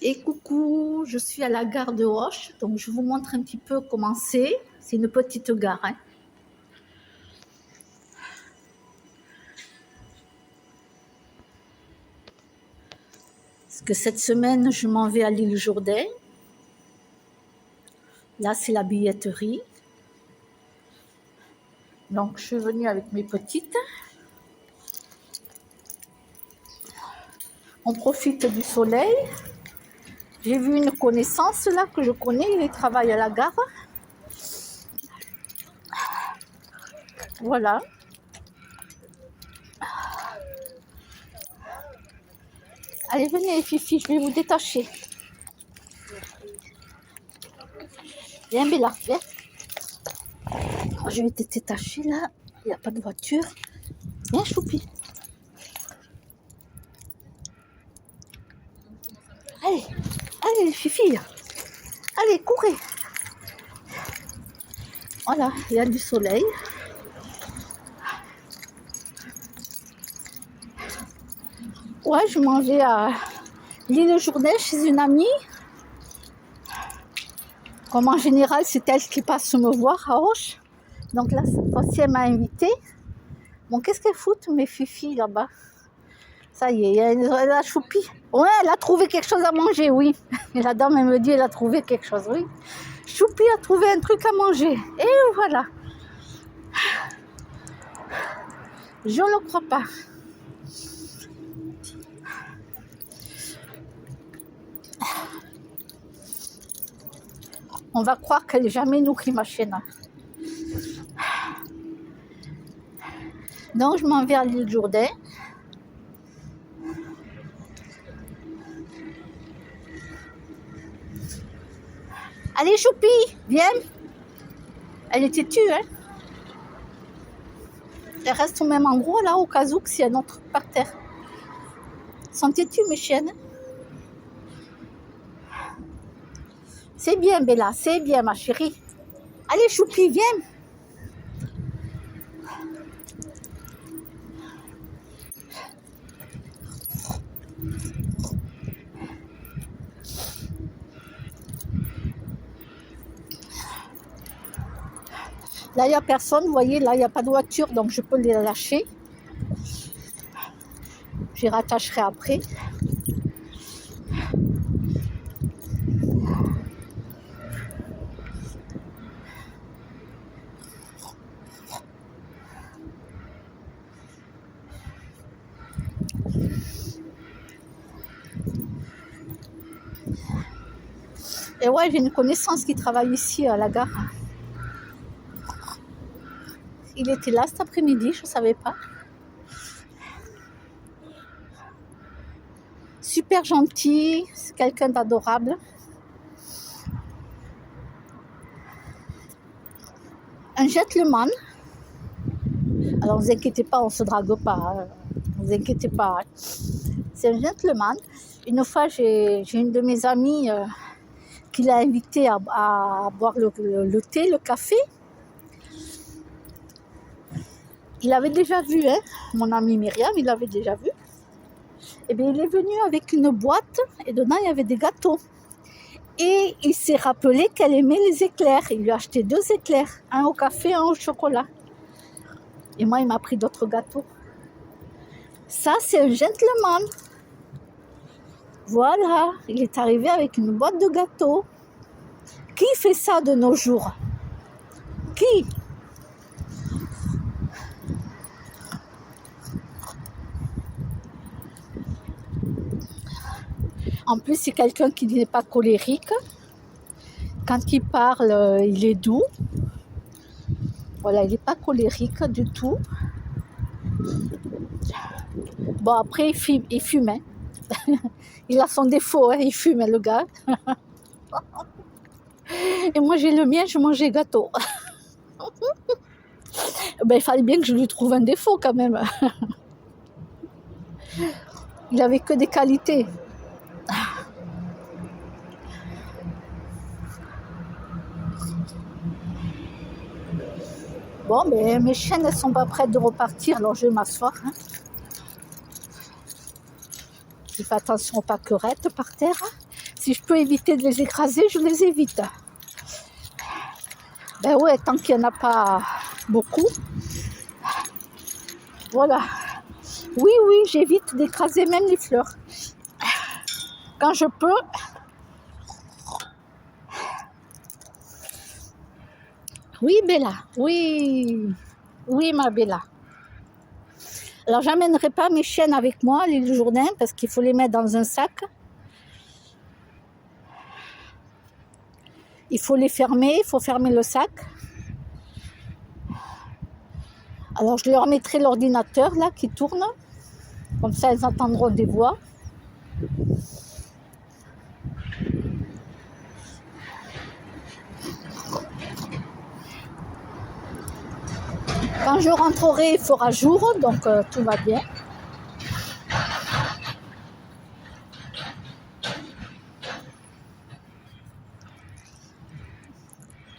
Et coucou, je suis à la gare de Auch, donc je vous montre un petit peu comment c'est. C'est une petite gare. Hein. Parce que cette semaine, je m'en vais à l'île Jourdain. Là, c'est la billetterie. Donc, je suis venue avec mes petites. On profite du soleil. J'ai vu une connaissance là que je connais, il travaille à la gare. Voilà. Allez, venez les filles, je vais vous détacher. Viens Bella, viens. Je vais te détacher là, il n'y a pas de voiture. Viens Choupi. Allez, allez les filles. Allez, courez. Voilà, il y a du soleil. Ouais, je m'en vais à l'île Jourdain chez une amie. Comme en général, c'est elle qui passe me voir à Auch. Donc là, cette fois-ci, elle m'a invitée. Bon, qu'est-ce qu'elle fout, mes filles là-bas? Ça y est, elle a choupi. Ouais, elle a trouvé quelque chose à manger, oui. Et la dame, elle me dit, elle a trouvé quelque chose, oui. Choupi a trouvé un truc à manger. Et voilà. Je ne le crois pas. On va croire qu'elle n'est jamais nourrie, ma chienne. Donc, je m'en vais à l'île Jourdain. Allez, Choupi, viens. Elle est têtue, hein. Elle reste au même endroit, là, au cas où, s'il y a un autre par terre. Elles sont têtues, mes chiennes. C'est bien, Bella, c'est bien, ma chérie. Allez, Choupi, viens. Là, il n'y a personne, vous voyez, là, il n'y a pas de voiture, donc je peux les lâcher. Je les rattacherai après. Et ouais, j'ai une connaissance qui travaille ici à la gare. Il était là cet après-midi, je ne savais pas. Super gentil, c'est quelqu'un d'adorable. Un gentleman. Alors, ne vous inquiétez pas, on ne se drague pas. Hein. Ne vous inquiétez pas. Hein. C'est un gentleman. Une fois, j'ai une de mes amies qui l'a invité à boire le thé, le café. Il avait déjà vu, hein, mon amie Myriam, il l'avait déjà vu. Et bien, il est venu avec une boîte et dedans, il y avait des gâteaux. Et il s'est rappelé qu'elle aimait les éclairs. Il lui a acheté 2 éclairs, un au café, un au chocolat. Et moi, il m'a pris d'autres gâteaux. Ça, c'est un gentleman. Voilà, il est arrivé avec une boîte de gâteaux. Qui fait ça de nos jours? Qui? En plus, c'est quelqu'un qui n'est pas colérique. Quand il parle, il est doux. Voilà, il n'est pas colérique du tout. Bon, après, il fume. Hein. Il a son défaut, hein, il fume, le gars. Et moi, j'ai le mien, je mangeais gâteau. Ben, il fallait bien que je lui trouve un défaut quand même. Il avait que des qualités. Bon, ben, mes chiennes, elles sont pas prêtes de repartir, alors je vais m'asseoir. Hein. je fais attention aux pâquerettes par terre. Si je peux éviter de les écraser, je les évite. Ben ouais, tant qu'il n'y en a pas beaucoup. Voilà. Oui, j'évite d'écraser même les fleurs. Quand je peux. Oui, Bella. Oui, ma Bella. Alors, j'amènerai pas mes chiennes avec moi, l'île Jourdain, parce qu'il faut les mettre dans un sac. Il faut les fermer, il faut fermer le sac. Alors, je leur mettrai l'ordinateur, là, qui tourne. Comme ça, elles entendront des voix. Quand je rentrerai, il fera jour, donc tout va bien.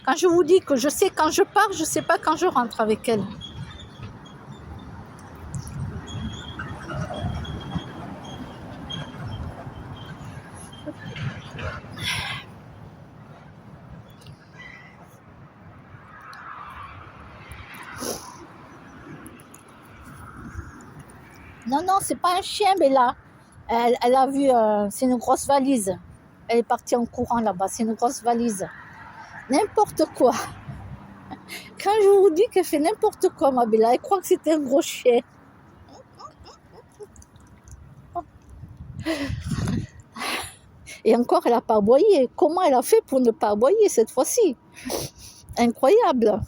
Quand je vous dis que je sais quand je pars, je ne sais pas quand je rentre avec elle. Non, c'est pas un chien, Bella. Elle a vu, c'est une grosse valise. Elle est partie en courant là-bas, c'est une grosse valise. N'importe quoi. Quand je vous dis qu'elle fait n'importe quoi, ma Bella, elle croit que c'est un gros chien. Et encore, elle n'a pas aboyé. Comment elle a fait pour ne pas aboyer cette fois-ci? Incroyable.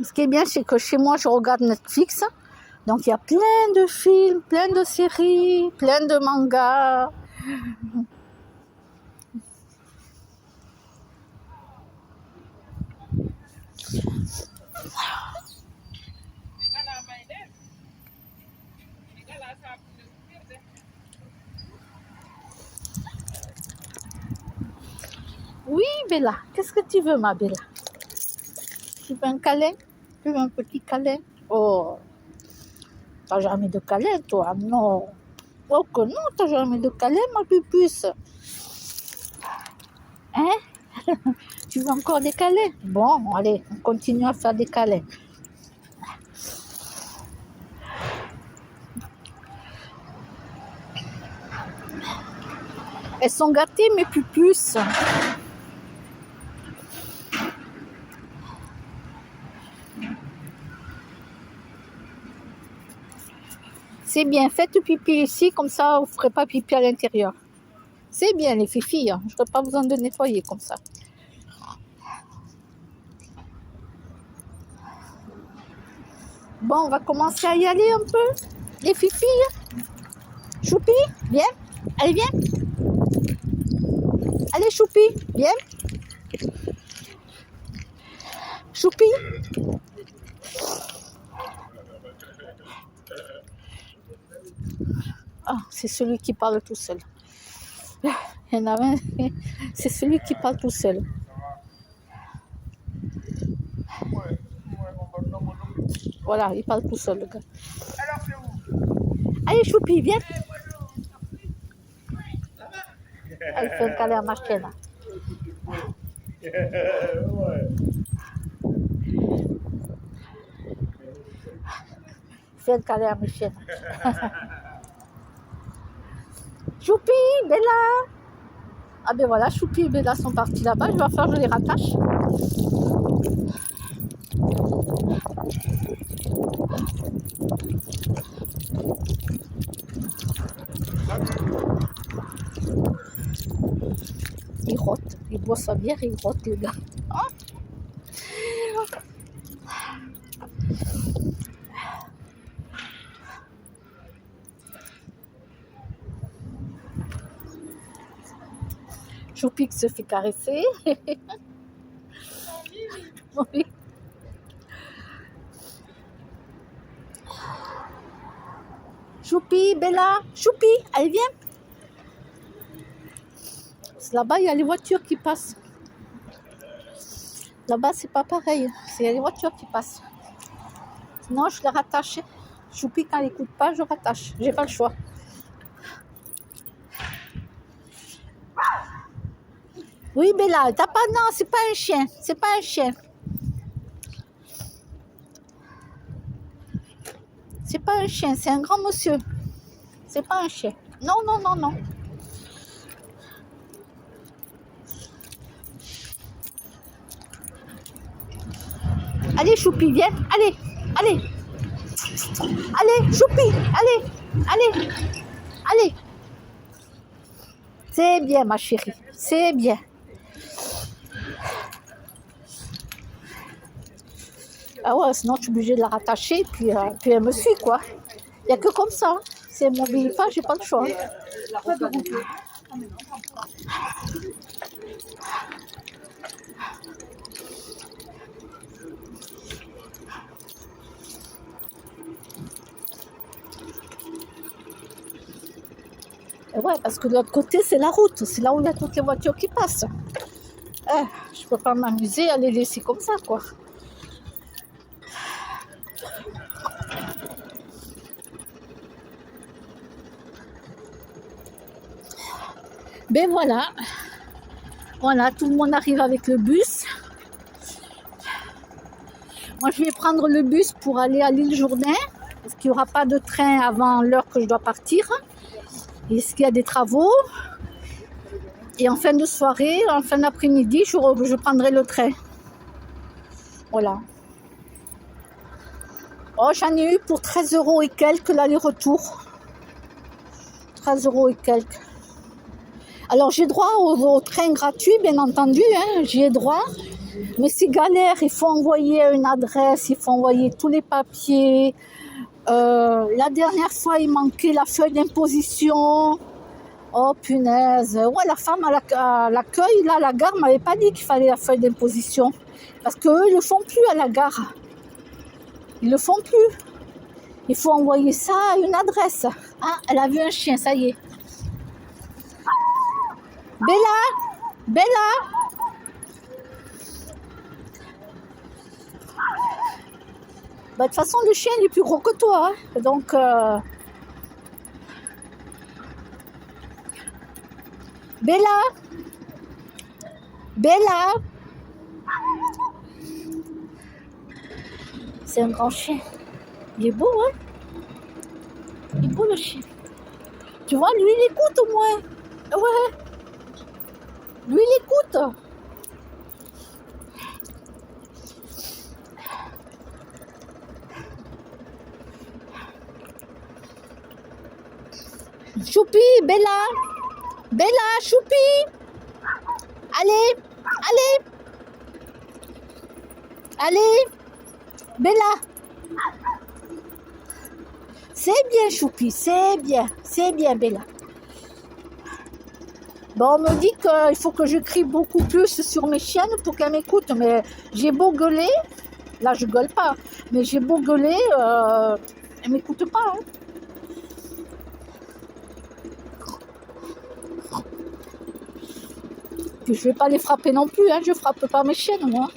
Ce qui est bien, c'est que chez moi, je regarde Netflix. Donc, il y a plein de films, plein de séries, plein de mangas. Oui, Bella, qu'est-ce que tu veux, ma Bella? Tu veux un câlin? Tu veux un petit câlin? Oh, t'as jamais de câlin, toi? Non. Oh que non, t'as jamais de câlin, ma pupuce. Hein? Tu veux encore des câlins? Bon, allez, on continue à faire des câlins. Elles sont gâtées, mes pupuces. C'est bien, faites pipi ici, comme ça, vous ne ferez pas pipi à l'intérieur. C'est bien, les filles, je n'aurai pas besoin de nettoyer comme ça. Bon, on va commencer à y aller un peu, les filles. Choupi, viens. Allez, viens. Allez, Choupi, viens. Choupi. Ah, c'est celui qui parle tout seul. Il y en a un, c'est celui qui parle tout seul. Voilà, il parle tout seul, le gars. Allez, Choupi, viens. Ah, il fait un câlin à ma chienne. Il fait un câlin à ma chienne. Choupi, Bella. Ah ben voilà, Choupi et Bella sont partis là-bas. Je vais faire, je les rattache. Il rote, il boit sa bière, il rote, le gars. Choupi qui se fait caresser. Oui. Choupi, Bella, Choupi, allez viens. Là-bas, il y a les voitures qui passent. Là-bas, c'est pas pareil. C'est les voitures qui passent. Sinon, je les rattache. Choupi, quand elle n'écoute pas, je rattache. J'ai pas le choix. Oui, Bella, t'as pas... Non, c'est pas un chien. C'est pas un chien. C'est pas un chien, c'est un grand monsieur. C'est pas un chien. Non, non, non, non. Allez, Choupi, viens. Allez, allez. Allez, Choupi, allez, allez, allez. C'est bien, ma chérie. C'est bien. Ah ouais, sinon je suis obligée de la rattacher, puis elle me suit, quoi. Il n'y a que comme ça. Si elle ne m'obéit pas, j'ai pas le choix. Et ouais, parce que de l'autre côté, c'est la route. C'est là où il y a toutes les voitures qui passent. Je peux pas m'amuser à les laisser comme ça, quoi. Ben voilà. Voilà, tout le monde arrive avec le bus. Moi, je vais prendre le bus pour aller à l'île Jourdain, parce qu'il n'y aura pas de train avant l'heure que je dois partir. Est-ce qu'il y a des travaux? Et en fin de soirée, en fin d'après-midi, je prendrai le train. Voilà. Oh, j'en ai eu pour 13 € et quelques l'aller-retour. 13 € et quelques. Alors, j'ai droit au train gratuit, bien entendu. Hein, j'y ai droit. Mais c'est galère. Il faut envoyer une adresse, il faut envoyer tous les papiers. La dernière fois, il manquait la feuille d'imposition. Oh, punaise. Ouais, la femme à l'accueil, là, à la gare, m'avait pas dit qu'il fallait la feuille d'imposition. Parce qu'eux, ils le font plus à la gare. Ils le font plus. Il faut envoyer ça à une adresse. Ah, elle a vu un chien, ça y est. Bella, Bella. Bah, de toute façon, le chien, il est plus gros que toi. Hein. Donc, Bella, Bella. C'est un grand chien. Il est beau, hein? Il est beau, le chien. Tu vois, lui, il écoute au moins. Ouais. Lui, il écoute. Choupi, Bella. Bella, Choupi. Allez, allez. Allez. Bella. C'est bien, Choupi, c'est bien, Bella. Bon, on me dit qu'il faut que je crie beaucoup plus sur mes chiennes pour qu'elles m'écoutent, mais j'ai beau gueuler, là je gueule pas, mais j'ai beau gueuler, elles m'écoutent pas. Hein. Puis je vais pas les frapper non plus, hein, je frappe pas mes chiennes, moi.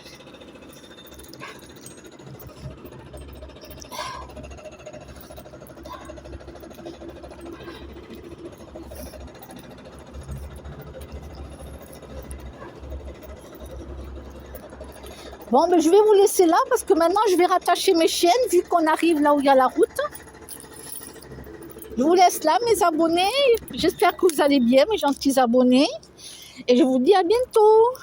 Bon, ben, je vais vous laisser là parce que maintenant, je vais rattacher mes chiennes vu qu'on arrive là où il y a la route. Je vous laisse là, mes abonnés. J'espère que vous allez bien, mes gentils abonnés. Et je vous dis à bientôt.